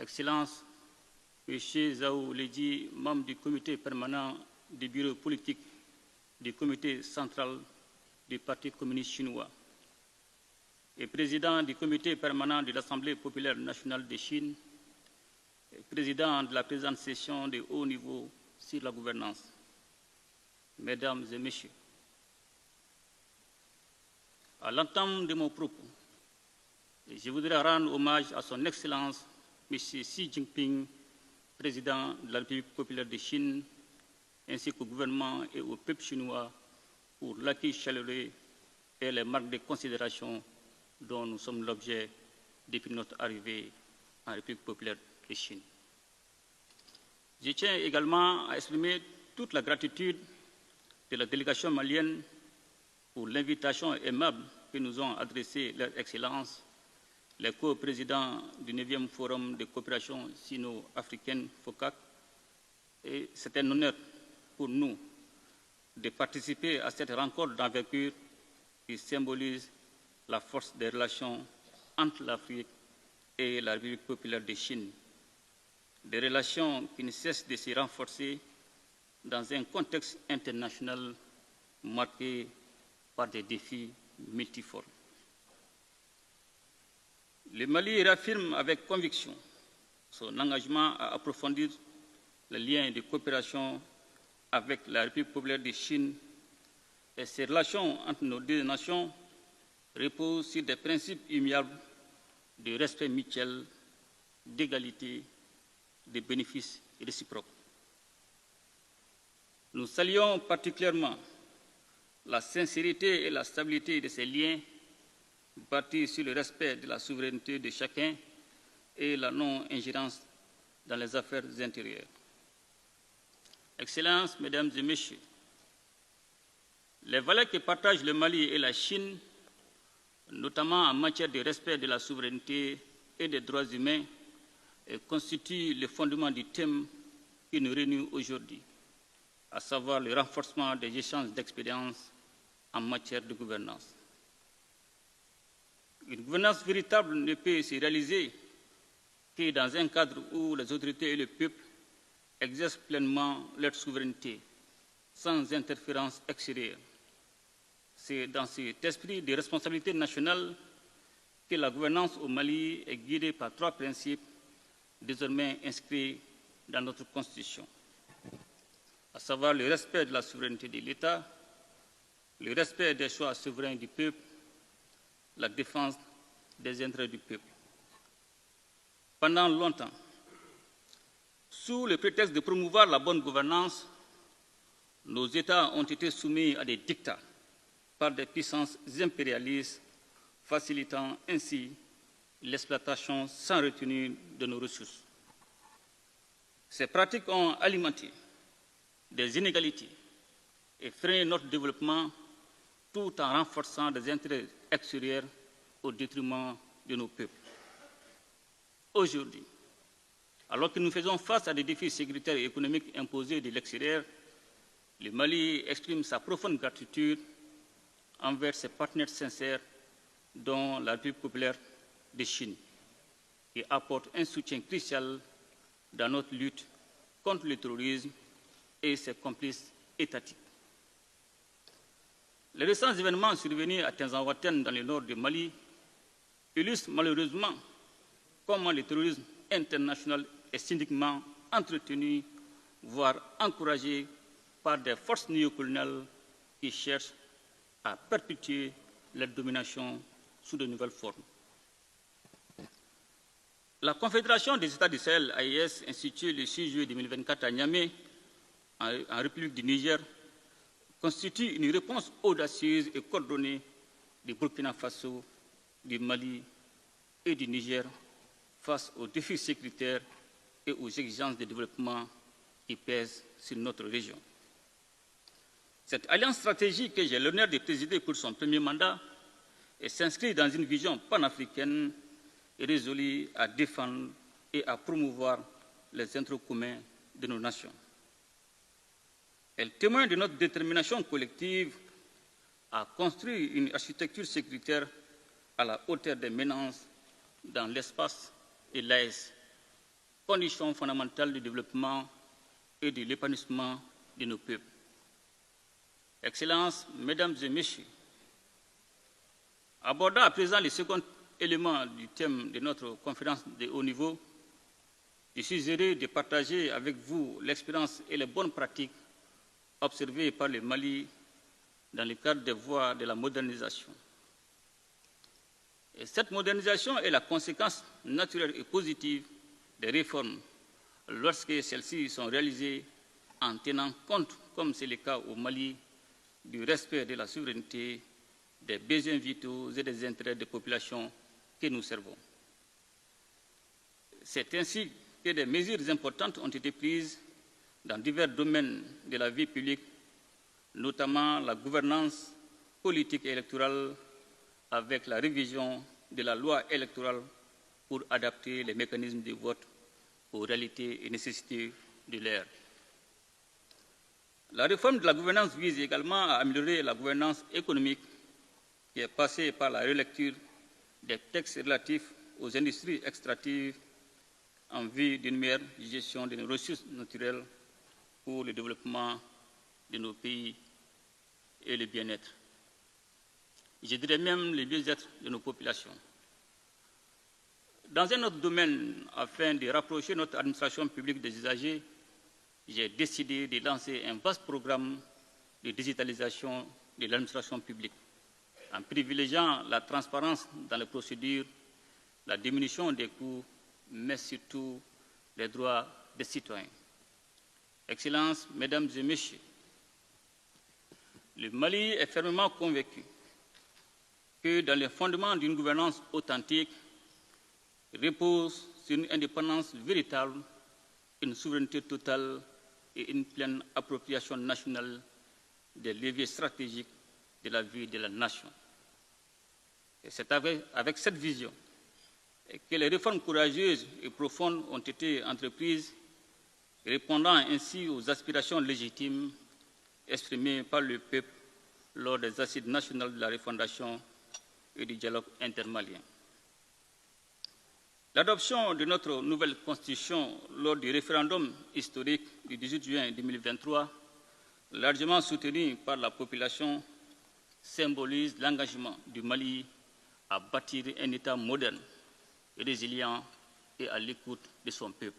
Excellences, M. Zhao Leji, membre du comité permanent du bureau politique du comité central du Parti communiste chinois et président du comité permanent de l'Assemblée populaire nationale de Chine et président de la présente session de haut niveau sur la gouvernance. Mesdames et Messieurs, à l'entame de mon propos, je voudrais rendre hommage à son Excellence M. Xi Jinping, président de la République populaire de Chine, ainsi qu'au gouvernement et au peuple chinois pour l'accueil chaleureux et les marques de considération dont nous sommes l'objet depuis notre arrivée en République populaire de Chine. Je tiens également à exprimer toute la gratitude de la délégation malienne pour l'invitation aimable que nous ont adressée leurs excellences, les co-présidents du 9e Forum de coopération sino-africaine FOCAC. Et c'est un honneur pour nous de participer à cette rencontre d'envergure qui symbolise la force des relations entre l'Afrique et la République populaire de Chine. Des relations qui ne cessent de se renforcer dans un contexte international marqué par des défis multiformes. Le Mali réaffirme avec conviction son engagement à approfondir les liens de coopération avec la République populaire de Chine et ces relations entre nos deux nations reposent sur des principes immuables de respect mutuel, d'égalité, de bénéfices réciproques. Nous saluons particulièrement la sincérité et la stabilité de ces liens bâtis sur le respect de la souveraineté de chacun et la non-ingérence dans les affaires intérieures. Excellences, Mesdames et Messieurs, les valeurs que partagent le Mali et la Chine, notamment en matière de respect de la souveraineté et des droits humains, constituent le fondement du thème qui nous réunit aujourd'hui, à savoir le renforcement des échanges d'expériences en matière de gouvernance. Une gouvernance véritable ne peut se réaliser que dans un cadre où les autorités et le peuple exercent pleinement leur souveraineté, sans interférence extérieure. C'est dans cet esprit de responsabilité nationale que la gouvernance au Mali est guidée par trois principes désormais inscrits dans notre Constitution, à savoir le respect de la souveraineté de l'État, le respect des choix souverains du peuple, la défense des intérêts du peuple. Pendant longtemps, sous le prétexte de promouvoir la bonne gouvernance, nos États ont été soumis à des dictats par des puissances impérialistes, facilitant ainsi l'exploitation sans retenue de nos ressources. Ces pratiques ont alimenté des inégalités et freiné notre développement tout en renforçant des intérêts extérieurs au détriment de nos peuples. Aujourd'hui, alors que nous faisons face à des défis sécuritaires et économiques imposés de l'extérieur, le Mali exprime sa profonde gratitude envers ses partenaires sincères, dont la République populaire de Chine, qui apporte un soutien crucial dans notre lutte contre le terrorisme et ses complices étatiques. Les récents événements survenus à Tinzawatène dans le nord du Mali illustrent malheureusement comment le terrorisme international est cyniquement entretenu, voire encouragé par des forces néocoloniales qui cherchent à perpétuer leur domination sous de nouvelles formes. La Confédération des États du Sahel, AES, instituée le 6 juillet 2024 à Niamey, en République du Niger, constitue une réponse audacieuse et coordonnée du Burkina Faso, du Mali et du Niger face aux défis sécuritaires et aux exigences de développement qui pèsent sur notre région. Cette alliance stratégique que j'ai l'honneur de présider pour son premier mandat s'inscrit dans une vision panafricaine et résolue à défendre et à promouvoir les intérêts communs de nos nations. Elle témoigne de notre détermination collective à construire une architecture sécuritaire à la hauteur des menaces dans l'espace et l'AES, condition fondamentale du développement et de l'épanouissement de nos peuples. Excellences, Mesdames et Messieurs, abordant à présent le second élément du thème de notre conférence de haut niveau, je suis heureux de partager avec vous l'expérience et les bonnes pratiques observées par le Mali dans le cadre des voies de la modernisation. Et cette modernisation est la conséquence naturelle et positive des réformes lorsque celles-ci sont réalisées en tenant compte, comme c'est le cas au Mali, du respect de la souveraineté, des besoins vitaux et des intérêts des populations que nous servons. C'est ainsi que des mesures importantes ont été prises dans divers domaines de la vie publique, notamment la gouvernance politique et électorale, avec la révision de la loi électorale pour adapter les mécanismes de vote aux réalités et nécessités de l'ère. La réforme de la gouvernance vise également à améliorer la gouvernance économique, qui est passée par la relecture des textes relatifs aux industries extractives en vue d'une meilleure gestion de nos ressources naturelles pour le développement de nos pays et le bien-être. Je dirais même le bien-être de nos populations. Dans un autre domaine, afin de rapprocher notre administration publique des usagers, j'ai décidé de lancer un vaste programme de digitalisation de l'administration publique, en privilégiant la transparence dans les procédures, la diminution des coûts, mais surtout les droits des citoyens. Excellences, Mesdames et Messieurs, le Mali est fermement convaincu que dans les fondements d'une gouvernance authentique repose sur une indépendance véritable, une souveraineté totale et une pleine appropriation nationale des leviers stratégiques de la vie de la nation. Et c'est avec cette vision que les réformes courageuses et profondes ont été entreprises, répondant ainsi aux aspirations légitimes exprimées par le peuple lors des assises nationales de la refondation et du dialogue intermalien. L'adoption de notre nouvelle constitution lors du référendum historique du 18 juin 2023, largement soutenu par la population, symbolise l'engagement du Mali à bâtir un État moderne, résilient et à l'écoute de son peuple.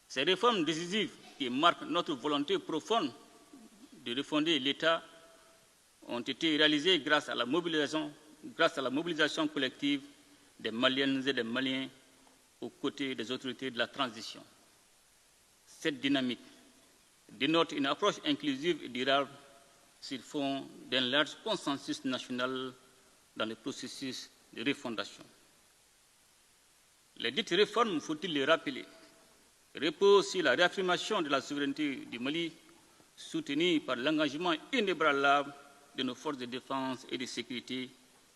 Ces réformes décisives qui marquent notre volonté profonde de refonder l'État ont été réalisées grâce à la mobilisation collective des Maliennes et des Maliens aux côtés des autorités de la transition. Cette dynamique dénote une approche inclusive et durable sur fond d'un large consensus national dans le processus de refondation. Les dites réformes, faut-il les rappeler, reposent sur la réaffirmation de la souveraineté du Mali, soutenue par l'engagement inébranlable de nos forces de défense et de sécurité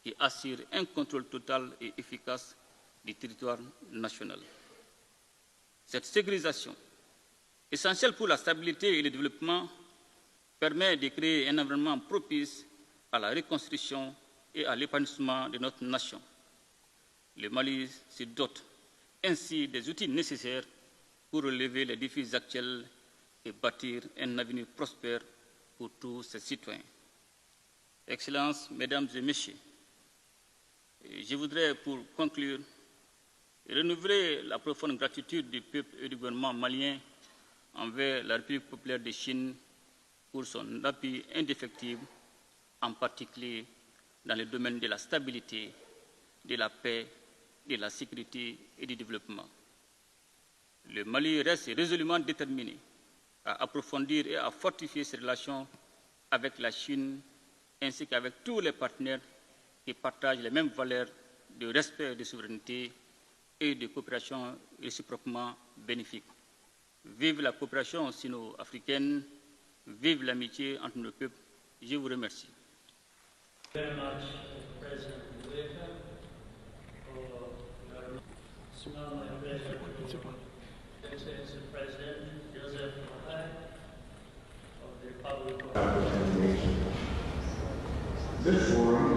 qui assurent un contrôle total et efficace du territoire national. Cette sécurisation, essentielle pour la stabilité et le développement, permet de créer un environnement propice à la reconstruction et à l'épanouissement de notre nation. Le Mali se dote ainsi des outils nécessaires pour relever les défis actuels et bâtir un avenir prospère pour tous ses citoyens. Excellences, Mesdames et Messieurs, je voudrais, pour conclure, renouveler la profonde gratitude du peuple et du gouvernement malien envers la République populaire de Chine pour son appui indéfectible, en particulier dans le domaine de la stabilité, de la paix, de la sécurité et du développement. Le Mali reste résolument déterminé à approfondir et à fortifier ses relations avec la Chine ainsi qu'avec tous les partenaires qui partagent les mêmes valeurs de respect de souveraineté et de coopération réciproquement bénéfiques. Vive la coopération sino-africaine, vive l'amitié entre nos peuples. Je vous remercie. Very much, President Lueta, for your Excellency President Joseph Mahai of the Republic of This forum